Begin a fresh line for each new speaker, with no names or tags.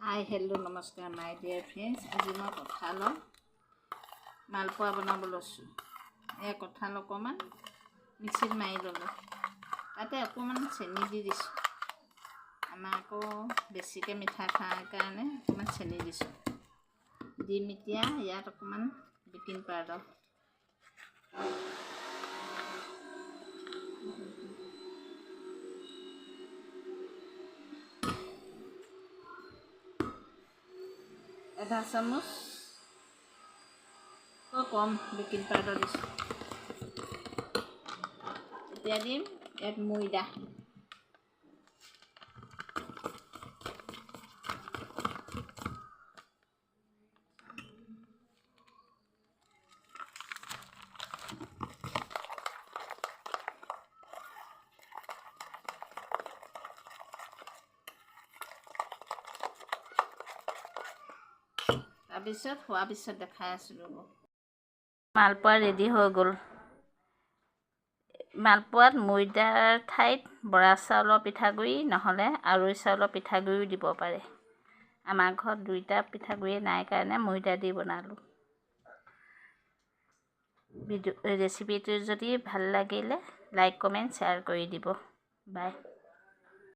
Hi hello' নমস্কাৰ মাই dear friends. আজি মই কঁঠালৰ মালপোৱা বনাব লৈছোঁ। কঁঠাল অকণমান মিক্সিত মাৰি ল'লোঁ, তাতে অকণমান চেনি দি দিছোঁ। আমাৰ আকৌ বেছিকৈ মিঠা খাওঁ কাৰণে অকণমান চেনি দিছোঁ। দিম এতিয়া ইয়াত অকণমান বেকিং পাউডাৰ, আধা চামুচ কম বেকিং পাউডাৰ দিছোঁ। এতিয়া দিম ইয়াত ময়দা, তাৰপিছত হোৱাৰ পিছত দেখাই আছিলোঁ। মালপোৱা ৰেডি হৈ গ'ল। মালপোৱাত ময়দাৰ ঠাইত বৰা চাউলৰ পিঠাগুড়ি নহ'লে আৰৈ চাউলৰ পিঠাগুড়িও দিব পাৰে। আমাৰ ঘৰত দুইটা পিঠাগুড়িয়ে নাই কাৰণে ময়দা দি বনালোঁ। ৰেচিপিটো যদি ভাল লাগিলে লাইক কমেণ্ট শ্বেয়াৰ কৰি দিব। বাই।